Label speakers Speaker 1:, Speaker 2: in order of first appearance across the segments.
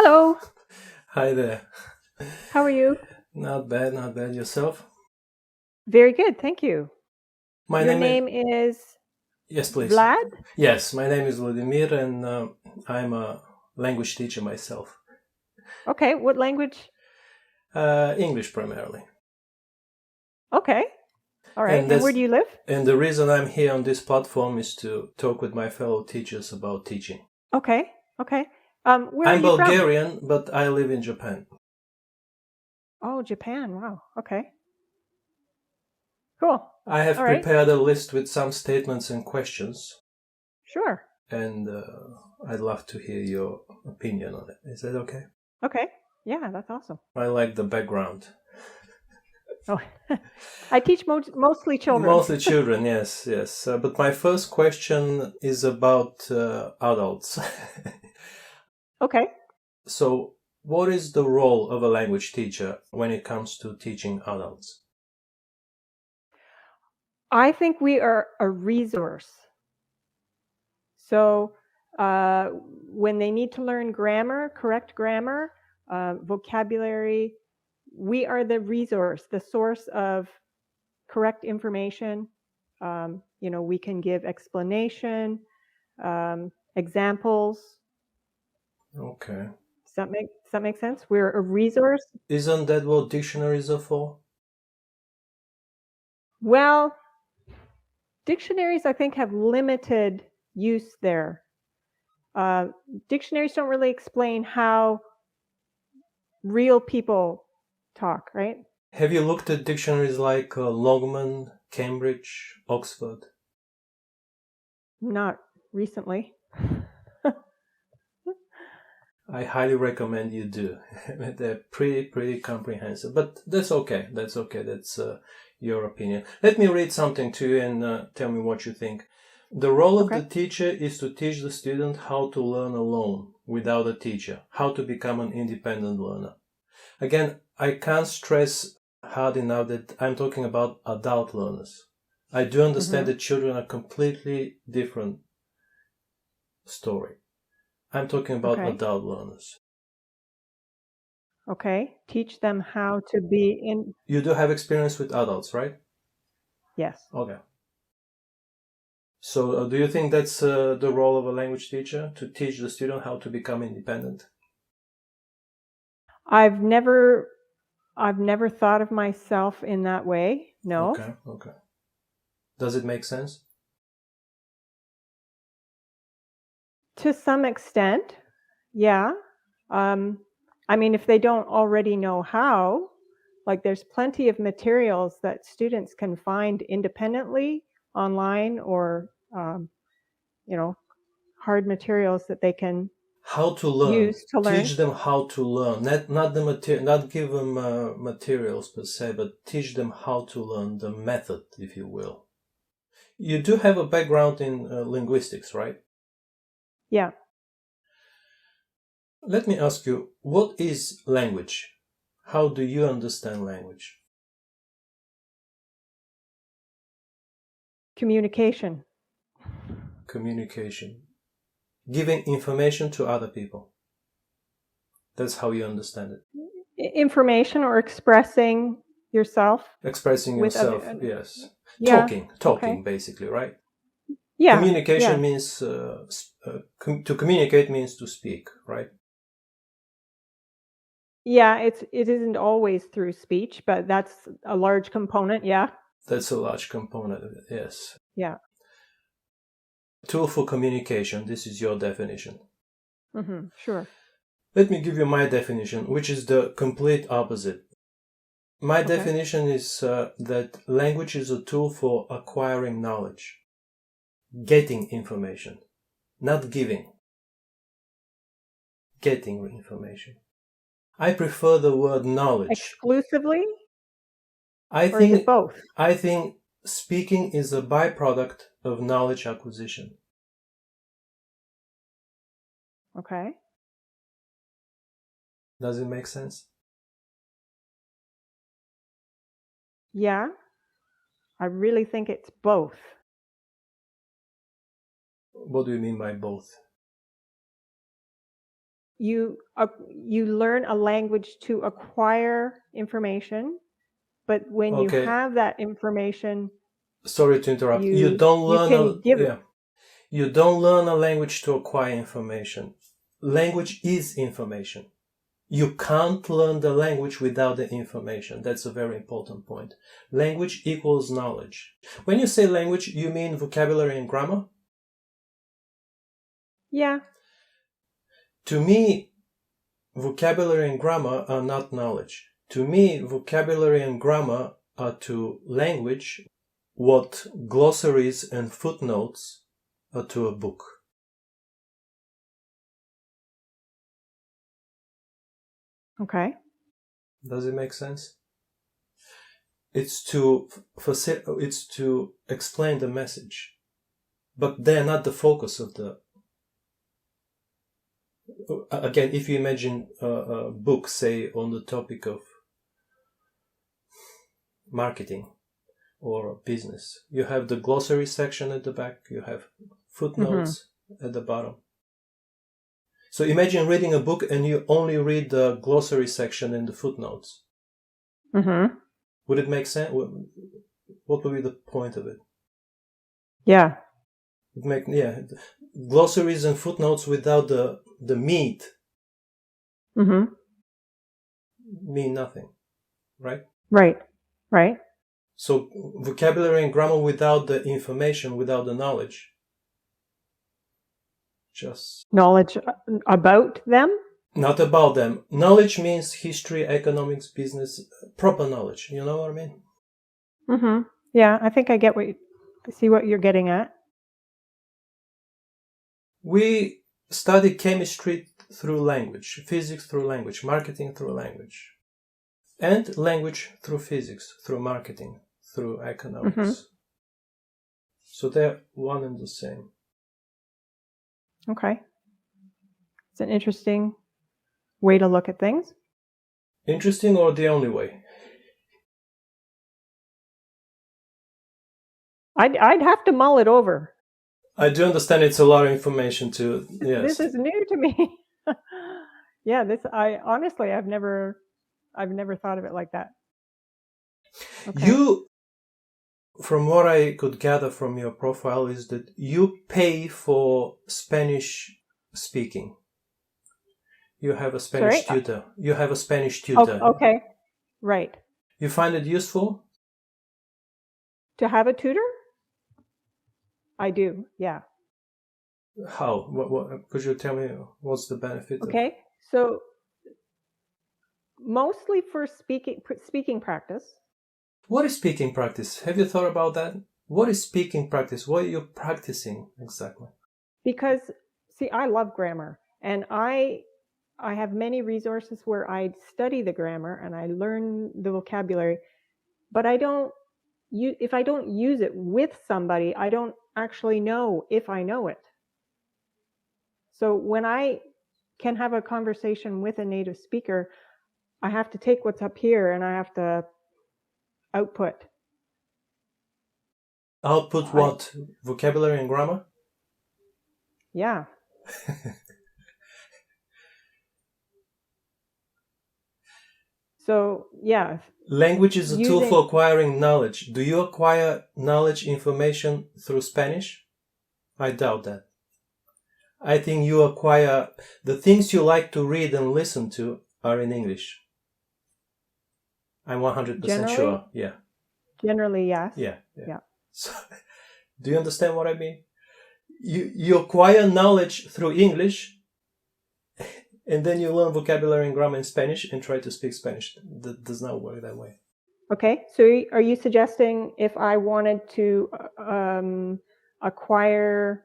Speaker 1: Hello,
Speaker 2: Hi there.
Speaker 1: how are you?
Speaker 2: Not bad, not bad. Yourself?
Speaker 1: Very good, thank you.
Speaker 2: My
Speaker 1: Your
Speaker 2: name is.
Speaker 1: name is
Speaker 2: Yes, please.
Speaker 1: Vlad?
Speaker 2: Yes, my name is Vladimir, and I'm a language teacher myself.
Speaker 1: Okay, what language?
Speaker 2: English primarily.
Speaker 1: Okay, all right.
Speaker 2: And
Speaker 1: And where
Speaker 2: that's
Speaker 1: do you live?
Speaker 2: and the reason I'm here on this platform is to talk with my fellow teachers about teaching.
Speaker 1: Okay, okay. Where are
Speaker 2: I'm
Speaker 1: you from?
Speaker 2: Bulgarian, but I live in Japan.
Speaker 1: Oh, Japan. Wow. Okay. Cool.
Speaker 2: I
Speaker 1: All
Speaker 2: have
Speaker 1: right.
Speaker 2: prepared a list with some statements and questions,
Speaker 1: Sure.
Speaker 2: and I'd love to hear your opinion on it. Is that okay?
Speaker 1: Okay. Yeah, that's awesome.
Speaker 2: I like the background.
Speaker 1: Oh, I teach mostly children.
Speaker 2: Mostly children, yes, yes. But my first question is about adults.
Speaker 1: Okay.
Speaker 2: So, what is the role of a language teacher when it comes to teaching adults?
Speaker 1: I think we are a resource. So when they need to learn grammar, correct grammar, vocabulary, we are the resource, the source of correct information. We can give explanation, examples.
Speaker 2: Okay.
Speaker 1: Does that make sense? We're a resource.
Speaker 2: Isn't that what dictionaries are for?
Speaker 1: Well, dictionaries, I think, have limited use there. Dictionaries don't really explain how real people talk, right?
Speaker 2: Have you looked at dictionaries like Longman, Cambridge, Oxford?
Speaker 1: Not recently.
Speaker 2: I highly recommend you do. They're pretty comprehensive, but that's okay. That's okay. That's your opinion. Let me read something to you and tell me what you think. The role of the
Speaker 1: Okay.
Speaker 2: teacher is to teach the student how to learn alone without a teacher, how to become an independent learner. Again, I can't stress hard enough that I'm talking about adult learners. I do understand that children are completely different story. I'm talking about
Speaker 1: Okay.
Speaker 2: adult learners.
Speaker 1: Okay. Teach them how to be in.
Speaker 2: You do have experience with adults, right?
Speaker 1: Yes.
Speaker 2: Okay. So, do you think that's the role of a language teacher, to teach the student how to become independent?
Speaker 1: I've never thought of myself in that way. No.
Speaker 2: Okay, okay. Does it make sense?
Speaker 1: To some extent, yeah. I mean, if they don't already know how, like there's plenty of materials that students can find independently online or, hard materials that they can
Speaker 2: How to learn.
Speaker 1: use to learn.
Speaker 2: Teach them how to learn. Not give them materials per se, but teach them how to learn, the method, if you will. You do have a background in linguistics, right?
Speaker 1: Yeah.
Speaker 2: Let me ask you, what is language? How do you understand language?
Speaker 1: Communication.
Speaker 2: Communication. Giving information to other people. That's how you understand it.
Speaker 1: Information or expressing yourself
Speaker 2: Expressing
Speaker 1: with
Speaker 2: yourself,
Speaker 1: other.
Speaker 2: yes.
Speaker 1: Yeah. Okay.
Speaker 2: Talking, basically, right?
Speaker 1: Yeah.
Speaker 2: Communication
Speaker 1: Yeah.
Speaker 2: means, to communicate means to speak, right?
Speaker 1: Yeah. It isn't always through speech, but that's a large component. Yeah.
Speaker 2: That's a large component of it, yes.
Speaker 1: Yeah.
Speaker 2: Tool for communication, this is your definition.
Speaker 1: Sure.
Speaker 2: Let me give you my definition, which is the complete opposite. My
Speaker 1: Okay.
Speaker 2: definition is that language is a tool for acquiring knowledge, getting information, not giving, getting information. I prefer the word knowledge.
Speaker 1: Exclusively,
Speaker 2: I
Speaker 1: or is it
Speaker 2: think
Speaker 1: both?
Speaker 2: speaking is a byproduct of knowledge acquisition.
Speaker 1: Okay.
Speaker 2: Does it make sense?
Speaker 1: Yeah. I really think it's both.
Speaker 2: What do you mean by both?
Speaker 1: you learn a language to acquire information, but when you
Speaker 2: Okay.
Speaker 1: have that information,
Speaker 2: Sorry to interrupt. You
Speaker 1: you
Speaker 2: don't learn
Speaker 1: can give it.
Speaker 2: yeah. You don't learn a language to acquire information. Language is information. You can't learn the language without the information. That's a very important point. Language equals knowledge. When you say language, you mean vocabulary and grammar?
Speaker 1: Yeah.
Speaker 2: To me, vocabulary and grammar are not knowledge. To me, vocabulary and grammar are to language what glossaries and footnotes are to a book.
Speaker 1: Okay.
Speaker 2: Does it make sense? It's to explain the message, but they're not the focus of the. Again, if you imagine a book, say, on the topic of marketing or business, you have the glossary section at the back, you have footnotes at the bottom. So imagine reading a book and you only read the glossary section and the footnotes.
Speaker 1: Mm-hmm.
Speaker 2: Would it make sense? What would be the point of it?
Speaker 1: Yeah.
Speaker 2: Glossaries and footnotes without the meat mean nothing, right?
Speaker 1: Right.
Speaker 2: So vocabulary and grammar without the information, without the knowledge, just
Speaker 1: Knowledge about them?
Speaker 2: not about them. Knowledge means history, economics, business, proper knowledge. You know what I mean?
Speaker 1: Mm-hmm. Yeah, I think I get see what you're getting at.
Speaker 2: We study chemistry through language, physics through language, marketing through language, and language through physics, through marketing, through economics. So they're one and the same.
Speaker 1: Okay. It's an interesting way to look at things.
Speaker 2: Interesting, or the only way?
Speaker 1: I'd have to mull it over.
Speaker 2: I do understand it's a lot of information to. Yes.
Speaker 1: This is new to me. Yeah, I've never thought of it like that. Okay.
Speaker 2: You, from what I could gather from your profile, is that you pay for Spanish speaking. You have a Spanish tutor. You have a Spanish tutor.
Speaker 1: Okay. Right.
Speaker 2: You find it useful?
Speaker 1: To have a tutor? I do, yeah.
Speaker 2: How? What could you tell me what's the benefit?
Speaker 1: Okay. So mostly for speaking practice.
Speaker 2: What is speaking practice? Have you thought about that? What is speaking practice? What are you practicing exactly?
Speaker 1: Because, see, I love grammar, and I have many resources where I study the grammar and I learn the vocabulary, but if I don't use it with somebody, I don't actually know if I know it. So when I can have a conversation with a native speaker, I have to take what's up here and I have to output.
Speaker 2: Output what? Vocabulary and grammar?
Speaker 1: Yeah. So, yeah.
Speaker 2: Language is a tool for acquiring knowledge. Do you acquire knowledge, information through Spanish? I doubt that. I think you acquire the things you like to read and listen to are in English. I'm 100% sure. Yeah.
Speaker 1: Generally, yes.
Speaker 2: Yeah. So, do you understand what I mean? You acquire knowledge through English, and then you learn vocabulary and grammar in Spanish and try to speak Spanish. That does not work that way.
Speaker 1: Okay. So are you suggesting if I wanted to acquire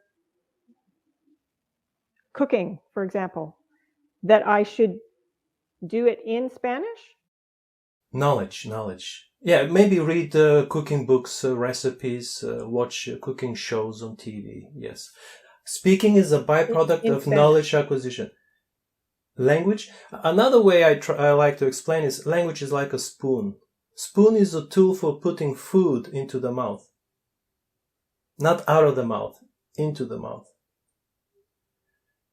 Speaker 1: cooking, for example, that I should do it in Spanish?
Speaker 2: Knowledge. Yeah, maybe read cooking books, recipes, watch cooking shows on TV. Yes. Speaking is a byproduct of knowledge acquisition. Language, another way I like to explain is language is like a spoon. Spoon is a tool for putting food into the mouth. Not out of the mouth, into the mouth.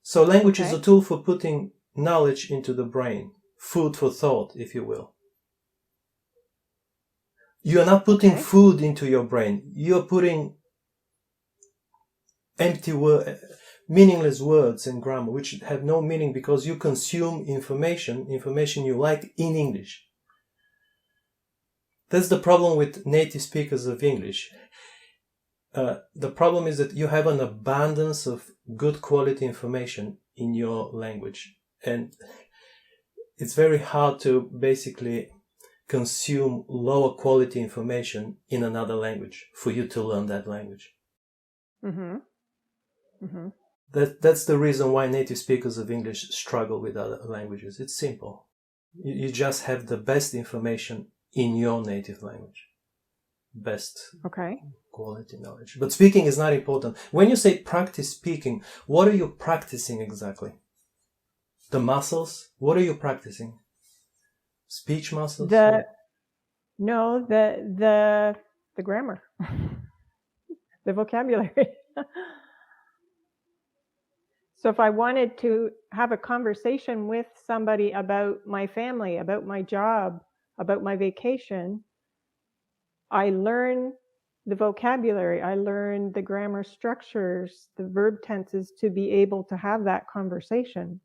Speaker 2: So language is a tool for putting knowledge into the brain, food for thought, if you will. You are not putting food into your brain. You are putting empty meaningless words and grammar, which have no meaning because you consume information you like in English. That's the problem with native speakers of English. The problem is that you have an abundance of good quality information in your language. And it's very hard to basically consume lower quality information in another language for you to learn that language.
Speaker 1: Mm-hmm. Mm-hmm.
Speaker 2: That's the reason why native speakers of English struggle with other languages. It's simple. You just have the best information in your native language. Best quality knowledge. But speaking is not important. When you say practice speaking, what are you practicing exactly? The muscles? What are you practicing? Speech muscles?
Speaker 1: The grammar. The vocabulary. So if I wanted to have a conversation with somebody about my family, about my job, about my vacation, I learn the vocabulary, I learn the grammar structures, the verb tenses to be able to have that conversation.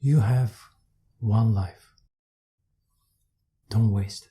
Speaker 2: You have one life. Don't waste it.